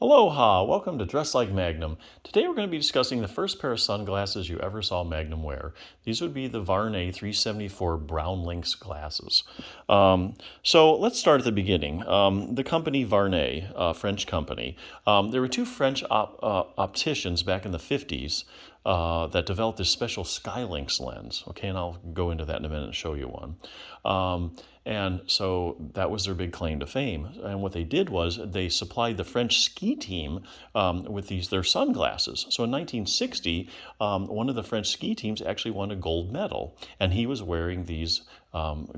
Aloha! Welcome to Dress Like Magnum. Today we're going to be discussing the first pair of sunglasses you ever saw Magnum wear. These would be the Vuarnet 374 Brownlynx glasses. So let's start at the beginning. The company Vuarnet, a French company, there were two French opticians back in the 50s that developed this special Skylynx lens. Okay, and I'll go into that in a minute and show you one. And so that was their big claim to fame. And what they did was they supplied the French ski team with their sunglasses. So in 1960, one of the French ski teams actually won a gold medal, and he was wearing these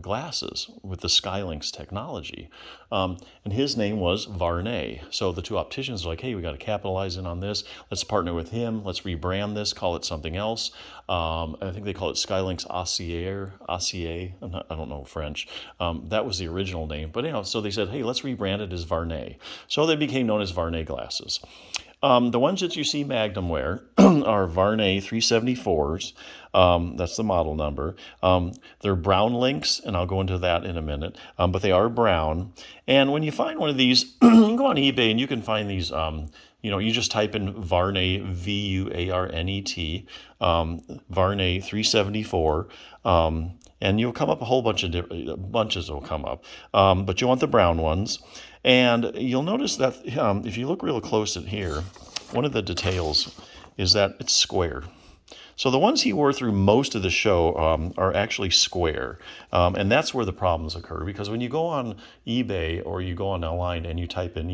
glasses with the Skylynx technology. And his name was Vuarnet. So the two opticians are like, hey, we got to capitalize in on this. Let's partner with him. Let's rebrand this, call it something else. I think they call it Skylynx Acier. I don't know French. That was the original name. But anyhow, so they said, hey, let's rebrand it as Vuarnet. So they became known as Vuarnet glasses. The ones that you see Magnum wear are Vuarnet 374s. That's the model number. They're Brownlynx, and I'll go into that in a minute. But they are brown. And when you find one of these, you can go on eBay and you can find these. You just type in Vuarnet, Vuarnet, Vuarnet 374. And you'll come up a whole bunch of bunches will come up. But you want the brown ones. And you'll notice that if you look real close at here, one of the details is that it's square. So the ones he wore through most of the show are actually square. And that's where the problems occur. Because when you go on eBay or you go online and you type in,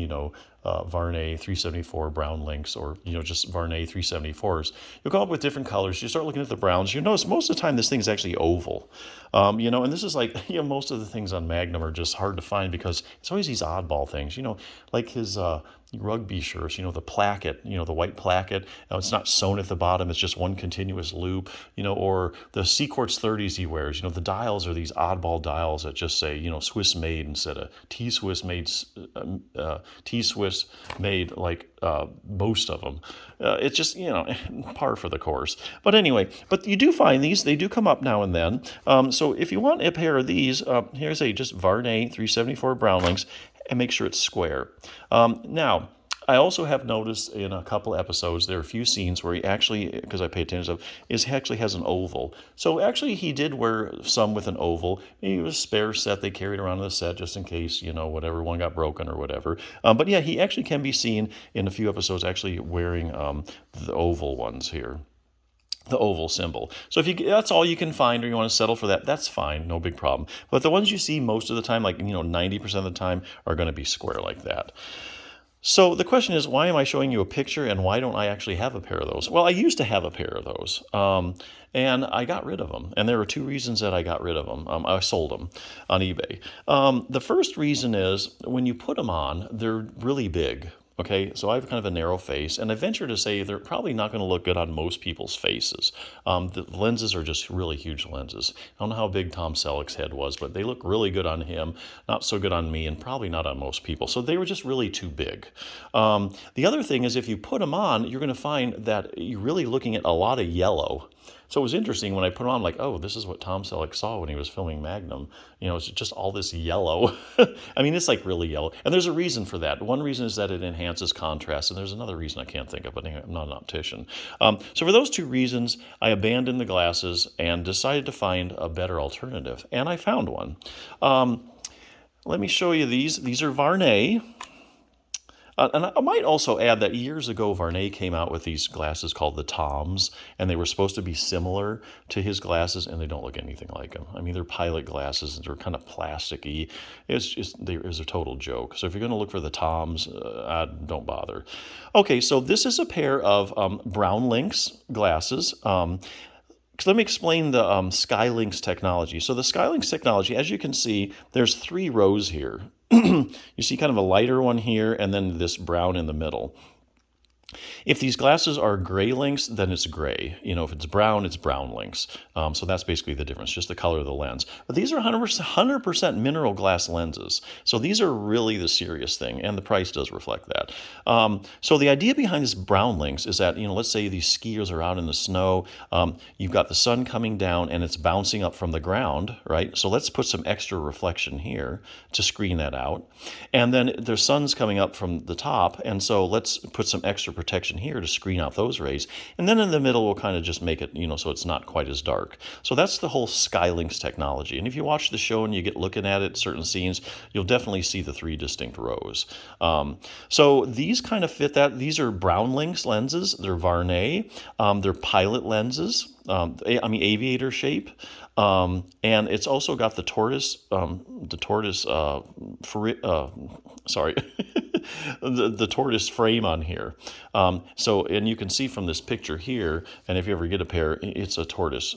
Vuarnet 374 Brownlynx or, just Vuarnet 374s, you'll come up with different colors. You start looking at the browns. You notice most of the time this thing is actually oval. And this is like, most of the things on Magnum are just hard to find because it's always these oddball things, like his rugby shirts, the placket, the white placket. It's not sewn at the bottom. It's just one continuous loop, or the Seaquartz 30s he wears. The dials are these oddball dials that just say, Swiss made instead of T-Swiss made, T-Swiss made like most of them. It's just, par for the course. But anyway, you do find these. They do come up now and then. So if you want a pair of these, here's just Vuarnet 374 Brownlynx, and make sure it's square. Now, I also have noticed in a couple episodes, there are a few scenes where he actually, because I pay attention to it, he actually has an oval. So actually he did wear some with an oval. Maybe it was a spare set they carried around on the set just in case, whatever, one got broken or whatever. But yeah, he actually can be seen in a few episodes actually wearing the oval ones here. The oval symbol. So if that's all you can find or you want to settle for that, that's fine, no big problem. But the ones you see most of the time, like 90% of the time, are going to be square like that. So the question is, why am I showing you a picture and why don't I actually have a pair of those? Well, I used to have a pair of those and I got rid of them. And there were two reasons that I got rid of them. I sold them on eBay. The first reason is when you put them on, they're really big. Okay, so I have kind of a narrow face, and I venture to say they're probably not going to look good on most people's faces. The lenses are just really huge lenses. I don't know how big Tom Selleck's head was, but they look really good on him, not so good on me, and probably not on most people. So they were just really too big. The other thing is if you put them on, you're going to find that you're really looking at a lot of yellow. So it was interesting when I put them on, I'm like, oh, this is what Tom Selleck saw when he was filming Magnum. It's just all this yellow. I mean, it's like really yellow. And there's a reason for that. One reason is that it enhances contrast. And there's another reason I can't think of, but I'm not an optician. So for those two reasons, I abandoned the glasses and decided to find a better alternative. And I found one. Let me show you these. These are Vuarnet. And I might also add that years ago, Vuarnet came out with these glasses called the Toms, and they were supposed to be similar to his glasses, and they don't look anything like them. I mean, they're pilot glasses, and they're kind of plasticky. It was a total joke. So if you're going to look for the Toms, don't bother. Okay, so this is a pair of Brownlynx glasses. Let me explain the Skylynx technology. So the Skylynx technology, as you can see, there's 3 rows here. You see kind of a lighter one here and then this brown in the middle. If these glasses are gray lynx, then it's gray. If it's brown, it's brown lynx. So that's basically the difference, just the color of the lens. But these are 100% mineral glass lenses. So these are really the serious thing, and the price does reflect that. So the idea behind this brown lynx is that, let's say these skiers are out in the snow, you've got the sun coming down and it's bouncing up from the ground, right? So let's put some extra reflection here to screen that out. And then the sun's coming up from the top, and so let's put some extra protection here to screen out those rays. And then in the middle, we'll kind of just make it, so it's not quite as dark. So that's the whole Skylynx technology. And if you watch the show and you get looking at it, certain scenes, you'll definitely see the three distinct rows. So these kind of fit that. These are Brownlynx lenses. They're Vuarnet. They're pilot lenses. Aviator shape. And it's also got the tortoise, the tortoise frame on here. And you can see from this picture here, and if you ever get a pair, it's a tortoise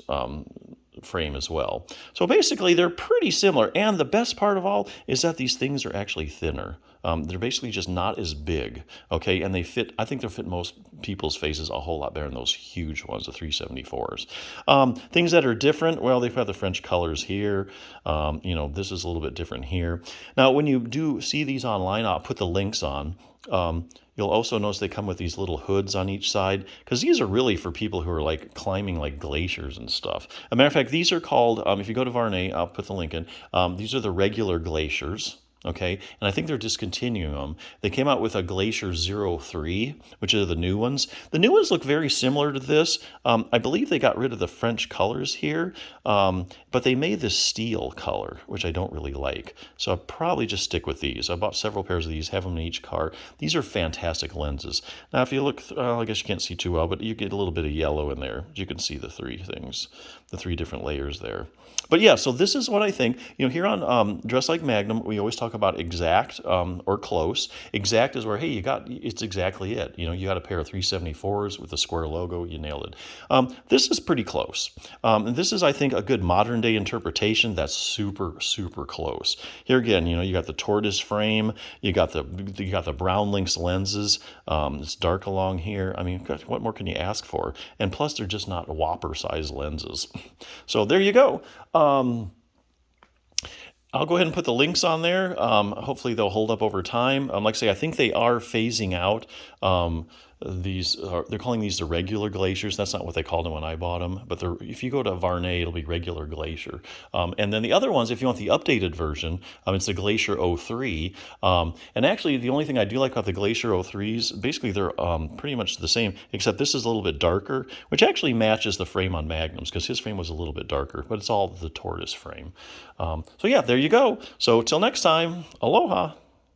frame as well. So basically, they're pretty similar. And the best part of all is that these things are actually thinner. They're basically just not as big, okay? And I think they'll fit most people's faces a whole lot better than those huge ones, the 374s. Things that are different, well, they've got the French colors here. This is a little bit different here. Now, when you do see these online, I'll put the links on. You'll also notice they come with these little hoods on each side, because these are really for people who are like climbing like glaciers and stuff. As a matter of fact, these are called, if you go to Vuarnet, I'll put the link in, these are the regular glaciers. Okay, and I think they're discontinuing them. They came out with a Glacier 03, which are the new ones. The new ones look very similar to this. I believe they got rid of the French colors here, but they made this steel color, which I don't really like. So I'll probably just stick with these. I bought several pairs of these, have them in each car. These are fantastic lenses. Now, if you look, I guess you can't see too well, but you get a little bit of yellow in there. You can see the three things, the three different layers there. But yeah, so this is what I think. Here on Dress Like Magnum, we always talk about exact or close. Exact is where, hey, it's exactly it. You got a pair of 374s with a square logo, you nailed it. This is pretty close. And this is, I think, a good modern day interpretation that's super, super close. Here again, you got the tortoise frame, you got the Brownlynx lenses. It's dark along here. I mean, what more can you ask for? And plus, they're just not Whopper size lenses. So there you go. I'll go ahead and put the links on there. Hopefully they'll hold up over time. Like I say, I think they are phasing out they're calling these the regular glaciers. That's not what they called them when I bought them. But if you go to Vuarnet, it'll be regular glacier. And then the other ones, if you want the updated version, it's the Glacier 03. And actually, the only thing I do like about the Glacier 03s, basically they're pretty much the same, except this is a little bit darker, which actually matches the frame on Magnum's, because his frame was a little bit darker, but it's all the tortoise frame. So yeah, there you go. So till next time, aloha.